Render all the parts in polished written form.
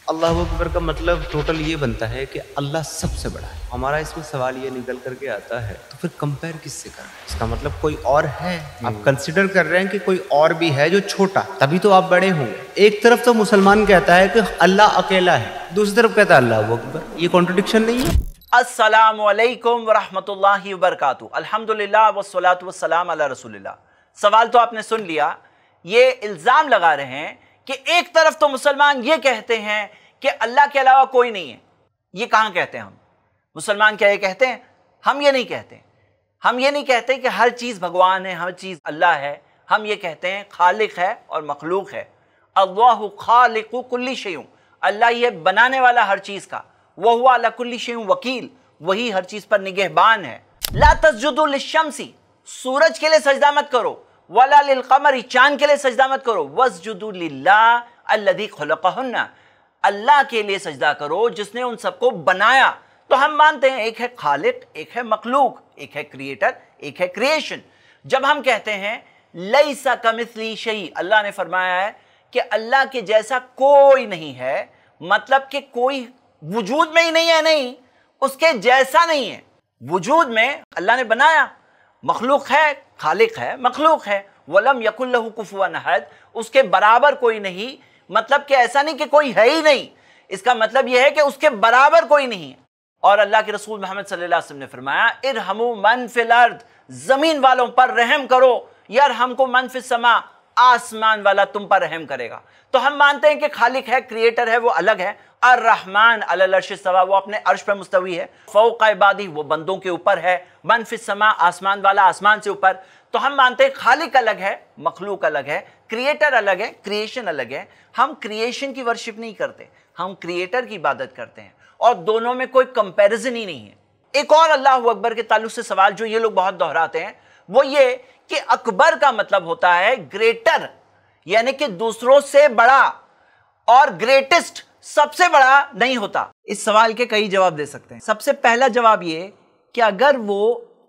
अल्लाह अकबर का मतलब टोटल ये बनता है कि अल्लाह सबसे बड़ा है। हमारा इसमें सवाल ये निकल करके आता है तो फिर कंपेयर किससे कर रहे हैं? इसका मतलब कोई और है, आप कंसिडर कर रहे हैं कि कोई और भी है जो छोटा, तभी तो आप बड़े होंगे। एक तरफ तो मुसलमान कहता है कि अल्लाह अकेला है, दूसरी तरफ कहता है अल्लाह अकबर। ये कॉन्ट्रडिक्शन नहीं है? अस्सलामु अलैकुम वरहमतुल्लाहि वबरकातुहू। अल्हम्दुलिल्लाह वस्सलातु वस्सलाम अला रसूलिल्लाह। सवाल तो आपने सुन लिया। ये इल्ज़ाम लगा रहे हैं कि एक तरफ तो मुसलमान ये कहते हैं कि अल्लाह के अलावा कोई नहीं है। ये कहाँ कहते हैं हम? मुसलमान क्या ये कहते हैं? हम ये नहीं कहते। हम ये नहीं कहते कि हर चीज़ भगवान है, हर चीज़ अल्लाह है। हम ये कहते हैं खालिक है और मखलूक है। अल्लाहु खालिकु कुल्ली शैउन, अल्लाह ये बनाने वाला हर चीज़ का। वहुवा अला कुल्ली शैउन वकील, वही हर चीज़ पर निगहबान है। ला तस्जुदु लिश्शम्सी, सूरज के लिए सजदा मत करो। वला लिल कमरी, चांद के लिए सजदा मत करो। वस्जुदु लिल्लाह अल्लज़ी खलक़हुन्ना, अल्लाह के लिए सजदा करो जिसने उन सबको बनाया। तो हम मानते हैं एक है खालिक, एक है मखलूक, एक है क्रिएटर, एक है क्रिएशन। जब हम कहते हैं लैसा कमिस्ली शै, अल्लाह ने फरमाया है कि अल्लाह के जैसा कोई नहीं है, मतलब कि कोई वजूद में ही नहीं है, नहीं उसके जैसा नहीं है। वजूद में अल्लाह ने बनाया, मखलूक है, खालिक है, मखलूक है। वलम यकुल लहू कुफुवन अहद, उसके बराबर कोई नहीं, मतलब कि ऐसा नहीं कि कोई है ही नहीं, इसका मतलब यह है कि उसके बराबर कोई नहीं है। और अल्लाह के रसूल मोहम्मद सल्लल्लाहु अलैहि वसल्लम ने फरमाया इरहमु मन फिल अर्द, जमीन वालों पर रहम करो, यरहमकुम मन फिस समा, आसमान वाला तुम पर रहम करेगा। तो हम मानते हैं कि खालिक है, क्रिएटर है, वो अलग है। अर रहमान अलल अर्श इस्तवा, वो अपने अर्श पर मुस्तवी है। फौक़ इबादी, वो बंदों के ऊपर है। मन फिस समा, आसमान वाला आसमान से ऊपर। तो हम मानते हैं खालिक अलग है, मखलूक अलग है, क्रिएटर अलग है, क्रिएशन अलग है। हम क्रिएशन की वर्शिप नहीं करते, हम क्रिएटर की इबादत करते हैं, और दोनों में कोई कंपैरिजन ही नहीं है। एक और अल्लाह अकबर के ताल्लुक से सवाल जो ये लोग बहुत दोहराते हैं वो ये कि अकबर का मतलब होता है ग्रेटर, यानी कि दूसरों से बड़ा, और ग्रेटेस्ट सबसे बड़ा नहीं होता। इस सवाल के कई जवाब दे सकते हैं। सबसे पहला जवाब ये कि अगर वो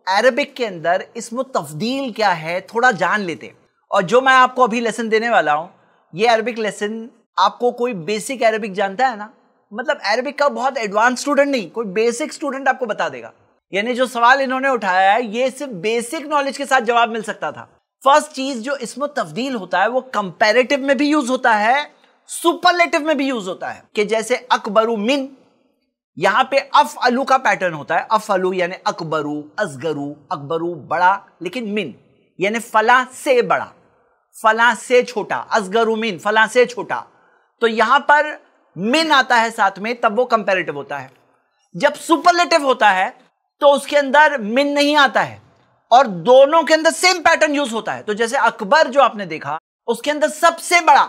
अरबिक के अंदर इस्म तफदील क्या है थोड़ा जान लेते, और जो मैं आपको अभी लेसन देने वाला हूं, ये अरबिक लेसन आपको कोई बेसिक अरबिक जानता है ना, मतलब अरबिक का बहुत एडवांस स्टूडेंट नहीं, कोई बेसिक स्टूडेंट आपको बता देगा। यानी जो सवाल इन्होंने उठाया है ये सिर्फ बेसिक नॉलेज के साथ जवाब मिल सकता था। फर्स्ट चीज, जो इस्म तफदील होता है वो कंपैरेटिव में भी यूज होता है, सुपरलेटिव में भी यूज होता है। कि जैसे अकबरू मिन, यहां पे अफअलू का पैटर्न होता है। अफअलू यानी अकबरू, असगरू, अकबरू बड़ा, लेकिन मिन यानी फला से बड़ा, फला से छोटा। असगरू मिन, फला से छोटा। तो यहां पर मिन आता है साथ में, तब वो कंपैरेटिव होता है। जब सुपरलेटिव होता है तो उसके अंदर मिन नहीं आता है, और दोनों के अंदर सेम पैटर्न यूज होता है। तो जैसे अकबर जो आपने देखा, उसके अंदर सबसे बड़ा,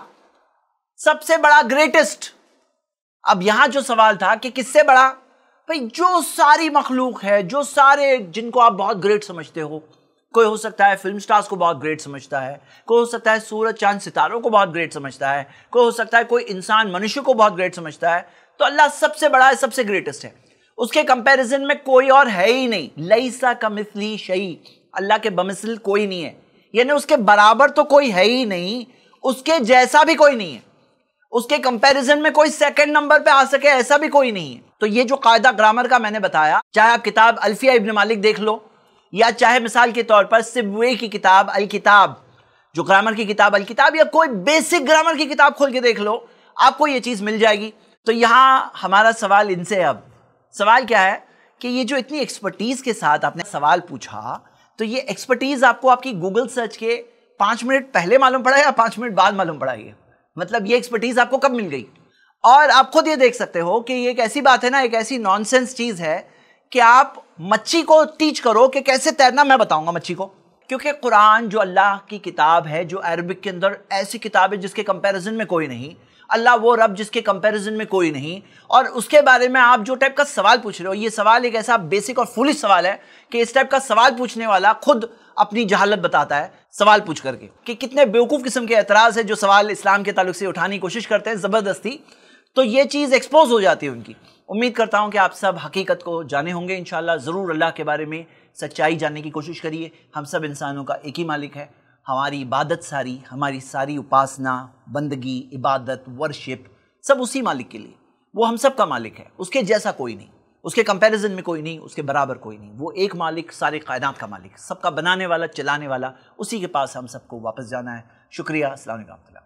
सबसे बड़ा, ग्रेटेस्ट। अब यहां जो सवाल था कि किससे बड़ा, भाई जो सारी मखलूक है, जो सारे जिनको आप बहुत ग्रेट समझते हो, कोई हो सकता है फिल्म स्टार्स को बहुत ग्रेट समझता है, कोई हो सकता है सूरज चांद सितारों को बहुत ग्रेट समझता है, कोई हो सकता है कोई इंसान मनुष्य को बहुत ग्रेट समझता है। तो अल्लाह सबसे बड़ा है, सबसे ग्रेटेस्ट है, उसके कंपैरिजन में कोई और है ही नहीं। लैसा कमिस्ली शै, अल्लाह के बमिसल कोई नहीं है, यानी उसके बराबर तो कोई है ही नहीं, उसके जैसा भी कोई नहीं है, उसके कंपैरिजन में कोई सेकंड नंबर पे आ सके ऐसा भी कोई नहीं है। तो ये जो कायदा ग्रामर का मैंने बताया, चाहे आप किताब अल्फिया इब्न मालिक देख लो, या चाहे मिसाल के तौर पर सिबवे की किताब अल किताब, जो ग्रामर की किताब अल किताब, या कोई बेसिक ग्रामर की किताब खोल के देख लो, आपको ये चीज मिल जाएगी। तो यहां हमारा सवाल इनसे, अब सवाल क्या है कि ये जो इतनी एक्सपर्टीज के साथ आपने सवाल पूछा, तो ये एक्सपर्टीज आपको आपकी गूगल सर्च के 5 मिनट पहले मालूम पड़ा या 5 मिनट बाद मालूम पड़ा? ये मतलब ये एक्सपर्टीज आपको कब मिल गई? और आप खुद ये देख सकते हो कि ये एक ऐसी बात है ना, एक ऐसी नॉनसेंस चीज है कि आप मच्छी को टीच करो कि कैसे तैरना, मैं बताऊंगा मच्छी को। क्योंकि कुरान जो अल्लाह की किताब है, जो अरबिक के अंदर ऐसी किताब है जिसके कंपैरिजन में कोई नहीं, अल्लाह वो रब जिसके कंपैरिजन में कोई नहीं, और उसके बारे में आप जो टाइप का सवाल पूछ रहे हो, ये सवाल एक ऐसा बेसिक और फुलिश सवाल है कि इस टाइप का सवाल पूछने वाला खुद अपनी जहालत बताता है सवाल पूछ करके, कि कितने बेवकूफ़ किस्म के एतराज़ है जो सवाल इस्लाम के ताल्लुक से उठाने की कोशिश करते हैं ज़बरदस्ती। तो ये चीज़ एक्सपोज हो जाती है उनकी। उम्मीद करता हूँ कि आप सब हकीकत को जाने होंगे इंशाअल्लाह। ज़रूर अल्लाह के बारे में सच्चाई जानने की कोशिश करिए। हम सब इंसानों का एक ही मालिक है, हमारी इबादत सारी, हमारी सारी उपासना, बंदगी, इबादत, वर्शिप سب اسی مالک کے لیے، وہ ہم سب کا مالک ہے، اس کے جیسا کوئی نہیں، اس کے کمپیریزن میں کوئی نہیں، اس کے برابر کوئی نہیں، وہ ایک مالک، سارے کائنات کا مالک، سب کا بنانے والا، چلانے والا، اسی کے پاس ہم سب کو واپس جانا ہے۔ شکریہ، السلام علیکم۔